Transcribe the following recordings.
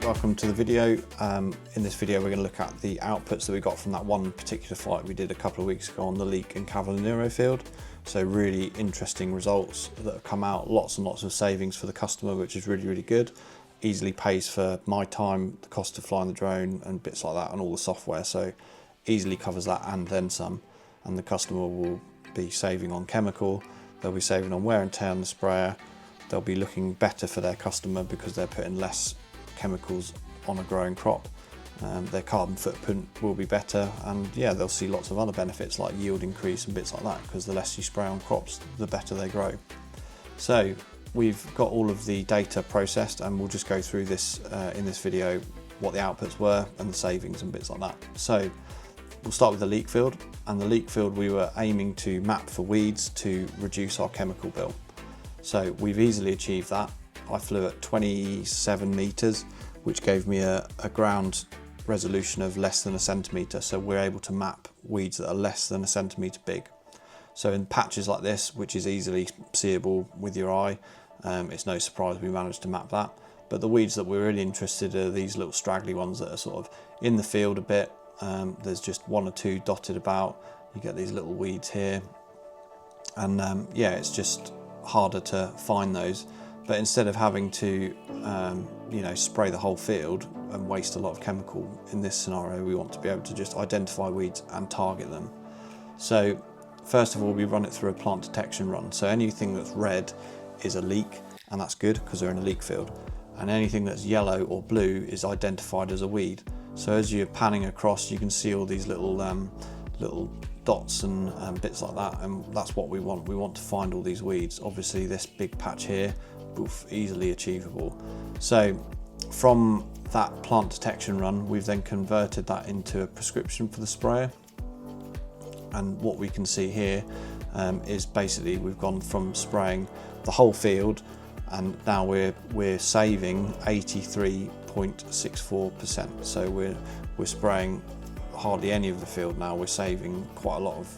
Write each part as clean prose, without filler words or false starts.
welcome to the video. In this video we're going to look at the outputs that we got from that one particular flight we did a couple of weeks ago on the Leek and Cavalero field. So really interesting results that have come out, lots and lots of savings for the customer, which is really good. Easily pays for my time, the cost of flying the drone and bits like that, and all the software, so easily covers that and then some. And the customer will be saving on chemical, they'll be saving on wear and tear on the sprayer, they'll be looking better for their customer because they're putting less chemicals on a growing crop. Their carbon footprint will be better, and yeah, they'll see lots of other benefits like yield increase and bits like that, because the less you spray on crops, the better they grow. So we've got all of the data processed, and we'll just go through this in this video, what the outputs were and the savings and bits like that. So we'll start with the leek field, and the leek field we were aiming to map for weeds to reduce our chemical bill. So we've easily achieved that. I flew at 27 meters, which gave me a ground resolution of less than a centimetre, so we're able to map weeds that are less than a centimetre big. So in patches like this, which is easily seeable with your eye, it's no surprise we managed to map that. But the weeds that we're really interested in are these little straggly ones that are sort of in the field a bit. There's just one or two dotted about. You get these little weeds here, and yeah, it's just harder to find those. But instead of having to you know, spray the whole field and waste a lot of chemical, in this scenario we want to be able to just identify weeds and target them. So first of all, we run it through a plant detection run. So anything that's red is a leek, and that's good because they're in a leek field, and anything that's yellow or blue is identified as a weed. So as you're panning across, you can see all these little little dots and bits like that, and that's what we want. We want to find all these weeds. Obviously this big patch here, oof, easily achievable. So from that plant detection run, we've then converted that into a prescription for the sprayer. And what we can see here is basically we've gone from spraying the whole field, and now we're saving 83.64%. So we're spraying hardly any of the field now. We're saving quite a lot of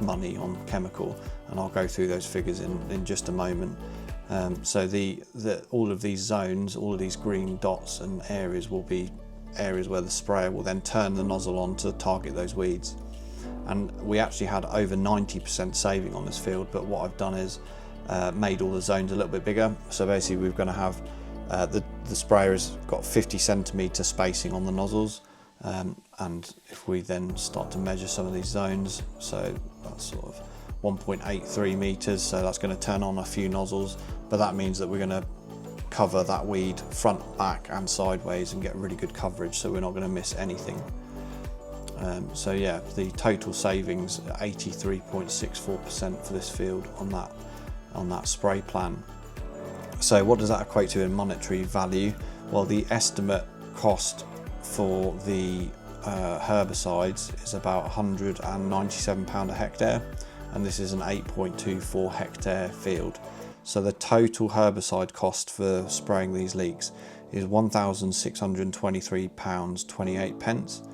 money on chemical, and I'll go through those figures in just a moment. So all of these zones, all of these green dots and areas will be areas where the sprayer will then turn the nozzle on to target those weeds. And we actually had over 90% saving on this field, but what I've done is made all the zones a little bit bigger. So basically we're going to have the sprayer has got 50 centimetre spacing on the nozzles, and if we then start to measure some of these zones, so that's sort of 1.83 meters, so that's going to turn on a few nozzles, but that means that we're going to cover that weed front, back and sideways and get really good coverage, so we're not going to miss anything. So yeah, the total savings 83.64% for this field on that spray plan. So what does that equate to in monetary value? Well, the estimate cost for the herbicides is about £197 a hectare, and this is an 8.24 hectare field. So the total herbicide cost for spraying these leeks is £1,623.28.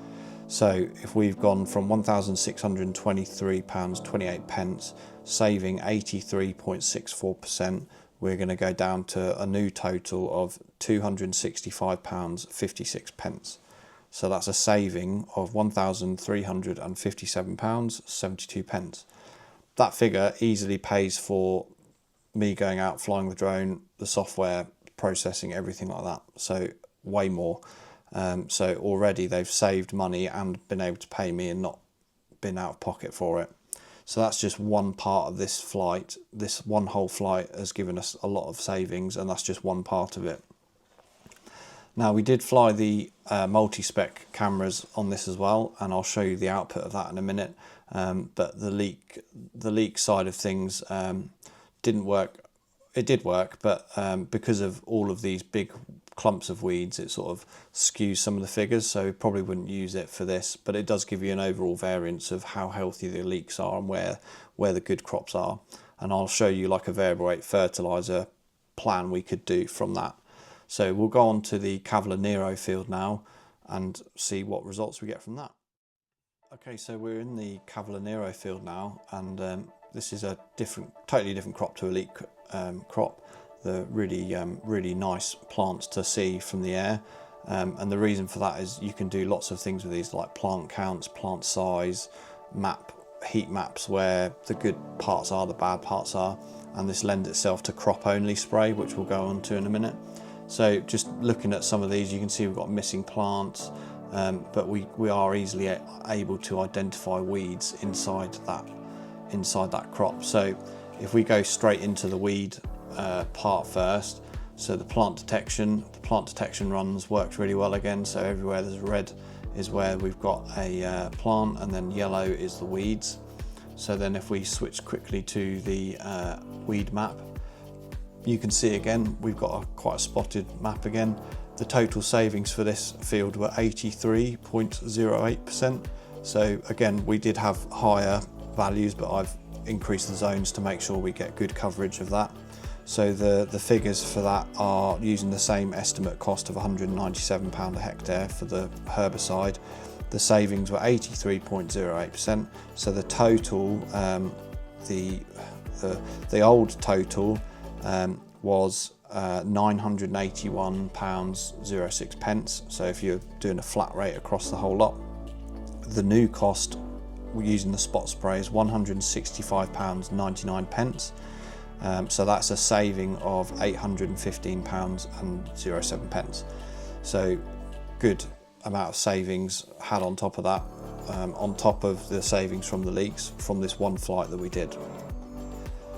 So if we've gone from £1,623.28, saving 83.64%, we're going to go down to a new total of £265.56. So that's a saving of £1,357.72. That figure easily pays for me going out, flying the drone, the software, processing, everything like that. So way more. So already they've saved money and been able to pay me and not been out of pocket for it. So that's just one part of this flight. This one whole flight has given us a lot of savings, and that's just one part of it. Now we did fly the multi-spec cameras on this as well, and I'll show you the output of that in a minute. But the leek side of things didn't work. It did work, but because of all of these big clumps of weeds, it sort of skews some of the figures, so we probably wouldn't use it for this, but it does give you an overall variance of how healthy the leeks are and where the good crops are. And I'll show you like a variable rate fertilizer plan we could do from that. So we'll go on to the Cavalero field now and see what results we get from that. Okay, so we're in the Cavalero field now, and this is a totally different crop to a leek crop. really nice plants to see from the air. And the reason for that is you can do lots of things with these, like plant counts, plant size, heat maps where the good parts are, the bad parts are, and this lends itself to crop only spray, which we'll go on to in a minute. So just looking at some of these, you can see we've got missing plants, but we are easily able to identify weeds inside that crop. So if we go straight into the weed part first, so the plant detection runs works really well again. So everywhere there's red is where we've got a plant, and then yellow is the weeds. So then if we switch quickly to the weed map, you can see again we've got quite a spotted map again. The total savings for this field were 83.08%. So again, we did have higher values, but I've increased the zones to make sure we get good coverage of that. So the figures for that are using the same estimate cost of £197 a hectare for the herbicide. The savings were 83.08%. So the total, the old total was £981.06. So if you're doing a flat rate across the whole lot, the new cost using the spot spray is £165.99. So that's a saving of £815.07. So good amount of savings had on top of that, on top of the savings from the leaks from this one flight that we did.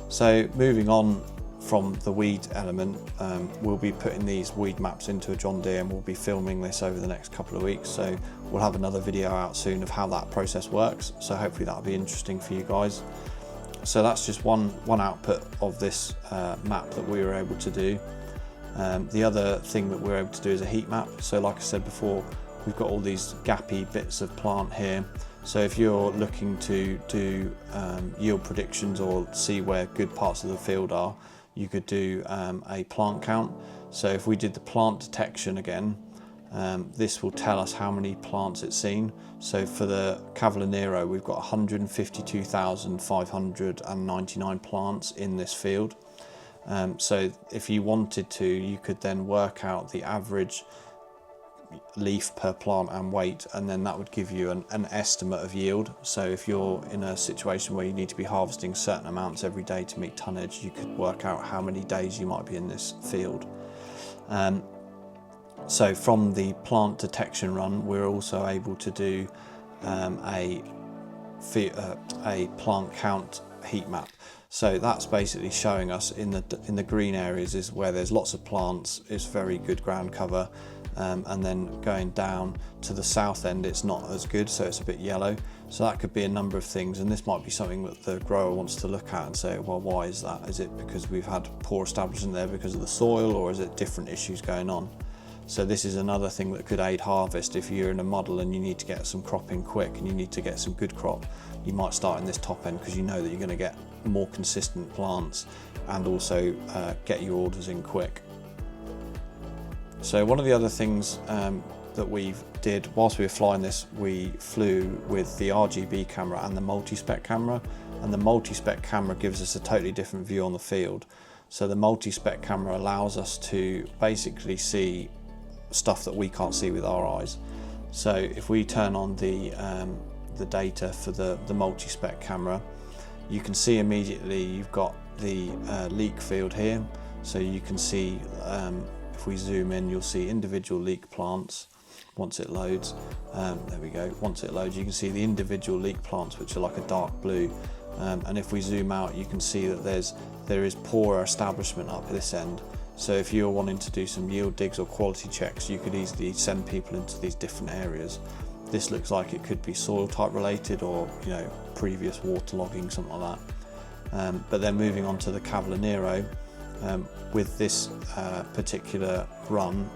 So moving on from the weed element, we'll be putting these weed maps into a John Deere, and we'll be filming this over the next couple of weeks. So we'll have another video out soon of how that process works. So hopefully that'll be interesting for you guys. So that's just one output of this map that we were able to do. The other thing that we're able to do is a heat map. So like I said before, we've got all these gappy bits of plant here. So if you're looking to do yield predictions or see where good parts of the field are, you could do a plant count. So if we did the plant detection again, this will tell us how many plants it's seen. So for the Cavalero, we've got 152,599 plants in this field. So if you wanted to, you could then work out the average leaf per plant and weight, and then that would give you an estimate of yield. So if you're in a situation where you need to be harvesting certain amounts every day to meet tonnage, you could work out how many days you might be in this field. So from the plant detection run, we're also able to do a plant count heat map. So that's basically showing us in the green areas is where there's lots of plants, it's very good ground cover, and then going down to the south end it's not as good, so it's a bit yellow. So that could be a number of things, and this might be something that the grower wants to look at and say, well, why is that? Is it because we've had poor establishment there because of the soil, or is it different issues going on? So this is another thing that could aid harvest. If you're in a muddle and you need to get some crop in quick and you need to get some good crop, you might start in this top end because you know that you're going to get more consistent plants and also get your orders in quick. So one of the other things that we did whilst we were flying this, we flew with the RGB camera and the multi-spec camera, and the multi-spec camera gives us a totally different view on the field. So the multi-spec camera allows us to basically see stuff that we can't see with our eyes. So if we turn on the data for the multi-spec camera, you can see immediately you've got the leek field here. So you can see, if we zoom in, you'll see individual leek plants once it loads. There we go. Once it loads, you can see the individual leek plants, which are like a dark blue. And if we zoom out, you can see that there is poorer establishment up this end. So if you're wanting to do some yield digs or quality checks, you could easily send people into these different areas. This looks like it could be soil type related, or previous waterlogging, something like that. But then moving on to the Cavalero, with this particular run,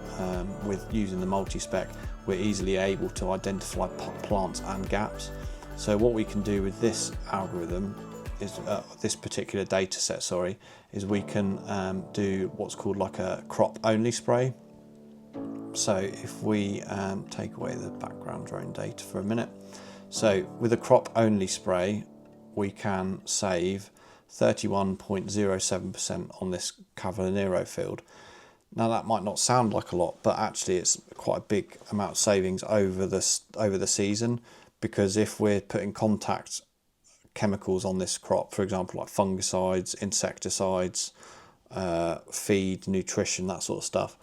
with using the multi-spec, we're easily able to identify plants and gaps. So what we can do with this algorithm is this particular data set, is we can do what's called like a crop only spray. So if we take away the background drone data for a minute, so with a crop only spray we can save 31.07% on this Cavalero field. Now that might not sound like a lot, but actually it's quite a big amount of savings over the season, because if we're putting contact chemicals on this crop, for example, like fungicides, insecticides, feed, nutrition, that sort of stuff,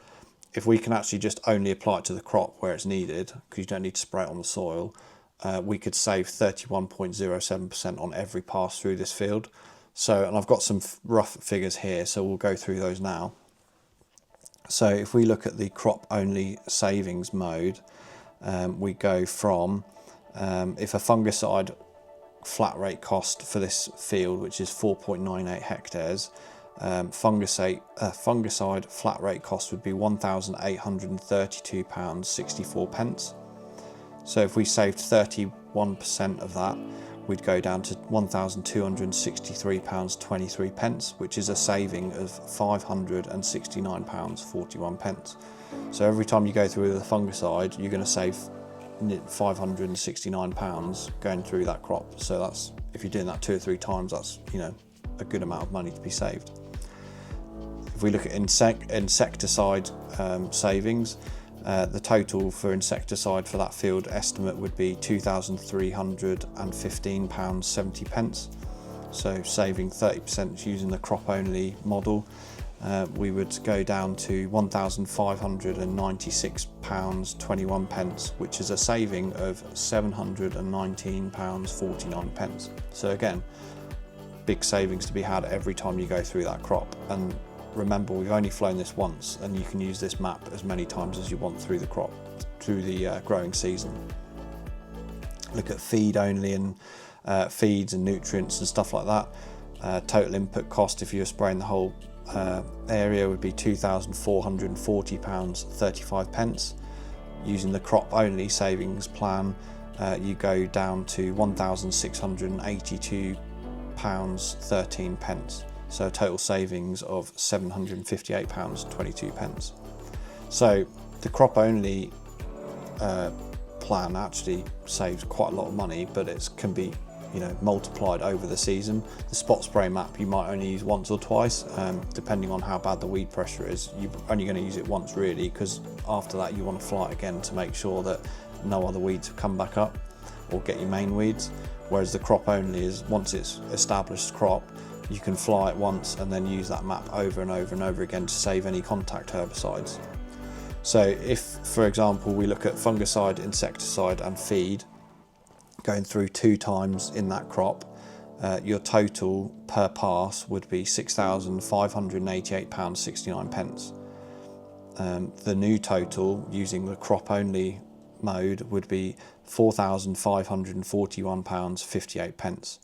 if we can actually just only apply it to the crop where it's needed, because you don't need to spray it on the soil, we could save 31.07% on every pass through this field. So, and I've got some rough figures here, so we'll go through those now. So if we look at the crop only savings mode, we go from, if a fungicide flat rate cost for this field, which is 4.98 hectares, fungicide flat rate cost would be £1,832.64. So if we saved 31% of that, we'd go down to £1,263.23, which is a saving of £569.41. So every time you go through with a fungicide, you're going to save £569 going through that crop. So that's, if you're doing that 2 or 3 times, that's, you know, a good amount of money to be saved. If we look at insecticide savings, the total for insecticide for that field estimate would be £2,315.70. So saving 30% using the crop only model, we would go down to £1,596.21, which is a saving of £719.49. So again, big savings to be had every time you go through that crop. And remember, we've only flown this once, and you can use this map as many times as you want through the crop, through the growing season. Look at feed only and feeds and nutrients and stuff like that. Total input cost, if you're spraying the whole area, would be £2,440.35. Using the crop only savings plan, you go down to £1,682.13. So a total savings of £758.22. So the crop only plan actually saves quite a lot of money, but it can be, you know, multiplied over the season. The spot spray map you might only use once or twice, depending on how bad the weed pressure is. You're only going to use it once really, because after that you want to fly it again to make sure that no other weeds have come back up or get your main weeds. Whereas the crop only is, once it's established crop, you can fly it once and then use that map over and over and over again to save any contact herbicides. So if, for example, we look at fungicide, insecticide and feed, going through 2 times in that crop, your total per pass would be £6,588.69. The new total using the crop only mode would be £4,541.58.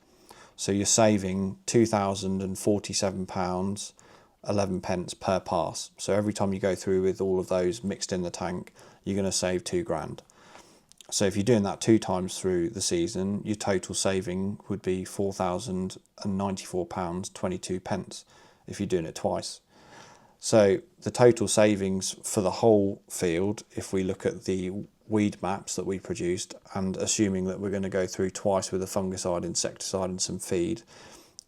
So you're saving £2,047.11 per pass. So every time you go through with all of those mixed in the tank, you're going to save £2,000. So if you're doing that 2 times through the season, your total saving would be £4,094.22 if you're doing it twice. So the total savings for the whole field, if we look at the weed maps that we produced, and assuming that we're going to go through twice with a fungicide, insecticide and some feed,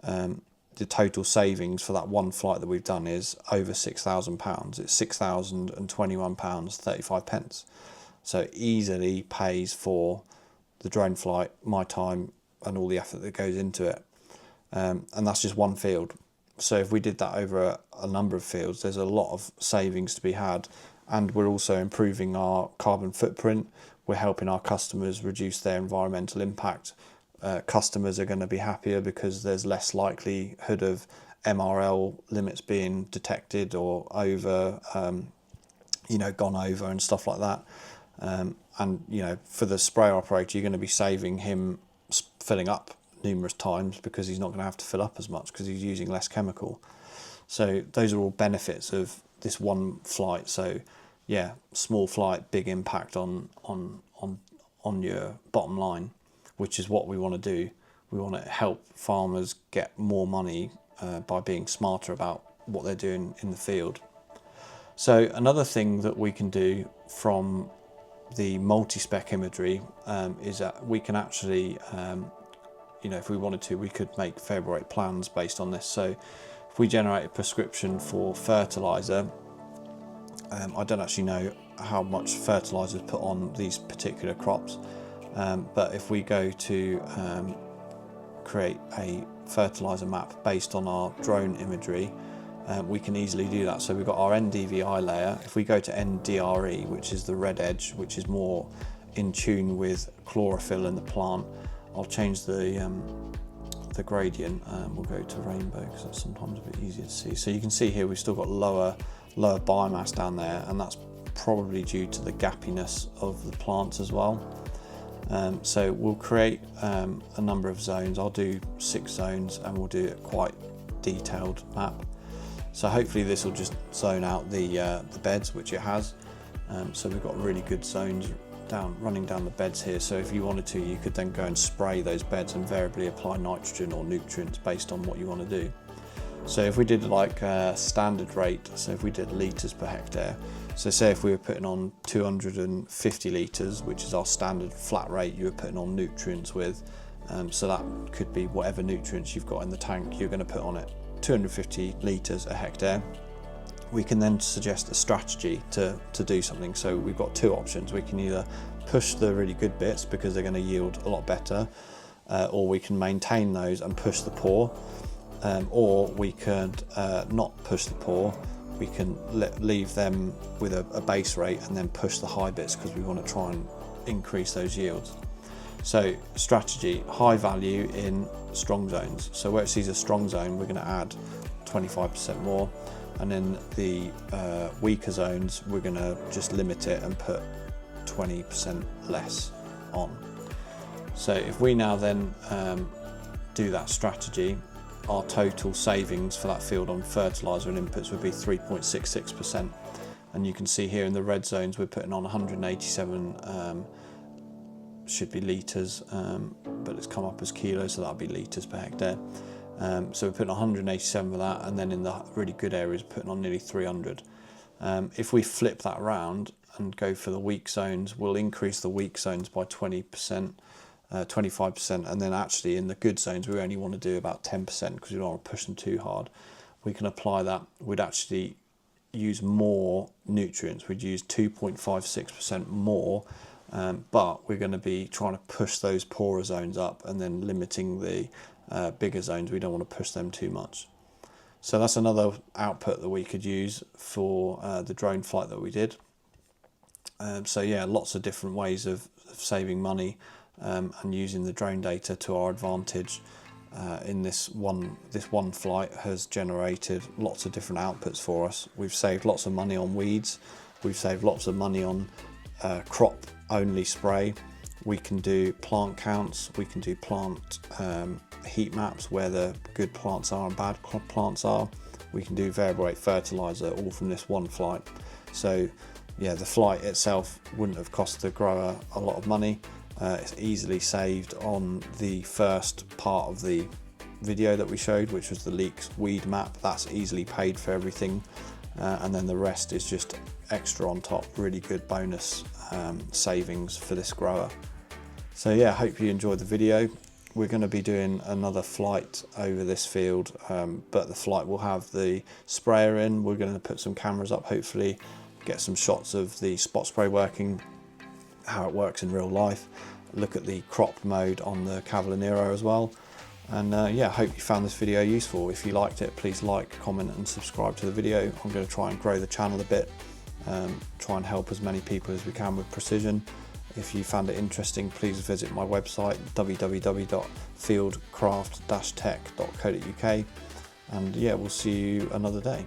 the total savings for that one flight that we've done is over £6,000. It's £6,021.35. So it easily pays for the drone flight, my time and all the effort that goes into it. And that's just one field. So if we did that over a number of fields, there's a lot of savings to be had. And we're also improving our carbon footprint. We're helping our customers reduce their environmental impact. Customers are going to be happier because there's less likelihood of MRL limits being detected or over, gone over and stuff like that. And for the sprayer operator, you're going to be saving him filling up numerous times because he's not going to have to fill up as much because he's using less chemical. So those are all benefits of this one flight. So yeah, small flight, big impact on your bottom line, which is what we want to do. We want to help farmers get more money by being smarter about what they're doing in the field. So another thing that we can do from the multi-spec imagery is that we can actually you know, if we wanted to, we could make variable rate plans based on this. So if we generate a prescription for fertilizer, I don't actually know how much fertilizer is put on these particular crops, but if we go to create a fertilizer map based on our drone imagery, we can easily do that. So we've got our NDVI layer. If we go to NDRE, which is the red edge, which is more in tune with chlorophyll in the plant, I'll change the gradient. We'll go to rainbow because that's sometimes a bit easier to see. So you can see here we've still got lower biomass down there, and that's probably due to the gappiness of the plants as well. So we'll create a number of zones. I'll do 6 zones and we'll do a quite detailed map. So hopefully this will just zone out the beds, which it has. So we've got really good zones running down the beds here. So if you wanted to, you could then go and spray those beds and variably apply nitrogen or nutrients based on what you want to do. So if we did like a standard rate, so if we did litres per hectare, so say if we were putting on 250 litres, which is our standard flat rate you were putting on nutrients with, so that could be whatever nutrients you've got in the tank you're going to put on it, 250 litres a hectare. We can then suggest a strategy to do something. So we've got 2 options. We can either push the really good bits because they're going to yield a lot better, or we can maintain those and push the poor, or we could not push the poor. We can leave them with a base rate and then push the high bits because we want to try and increase those yields. So strategy, high value in strong zones. So where it sees a strong zone, we're going to add 25% more. And then the weaker zones, we're going to just limit it and put 20% less on. So if we now then do that strategy, our total savings for that field on fertiliser and inputs would be 3.66%. And you can see here in the red zones, we're putting on 187, should be litres, but it's come up as kilos, so that'll be litres per hectare. So we're putting 187 for that, and then in the really good areas putting on nearly 300. If we flip that around and go for the weak zones, we'll increase the weak zones by 20%, 25%, and then actually in the good zones we only want to do about 10% because we don't want to push them too hard. We can apply that. We'd actually use more nutrients. We'd use 2.56% more, but we're going to be trying to push those poorer zones up and then limiting the bigger zones. We don't want to push them too much. So that's another output that we could use for the drone flight that we did. So yeah, lots of different ways of saving money and using the drone data to our advantage. In this one flight has generated lots of different outputs for us. We've saved lots of money on weeds. We've saved lots of money on crop only spray. We can do plant counts. We can do plant heat maps where the good plants are and bad plants are. We can do variable rate fertilizer all from this one flight. So yeah, the flight itself wouldn't have cost the grower a lot of money. It's easily saved on the first part of the video that we showed, which was the leeks weed map. That's easily paid for everything, and then the rest is just extra on top. Really good bonus savings for this grower. So yeah, hope you enjoyed the video. We're going to be doing another flight over this field, but the flight will have the sprayer in. We're going to put some cameras up, hopefully get some shots of the spot spray working, how it works in real life, look at the crop mode on the Cavalero as well. And yeah, hope you found this video useful. If you liked it, please like, comment and subscribe to the video. I'm going to try and grow the channel a bit, try and help as many people as we can with precision. If you found it interesting, please visit my website www.fieldcraft-tech.co.uk, and yeah, we'll see you another day.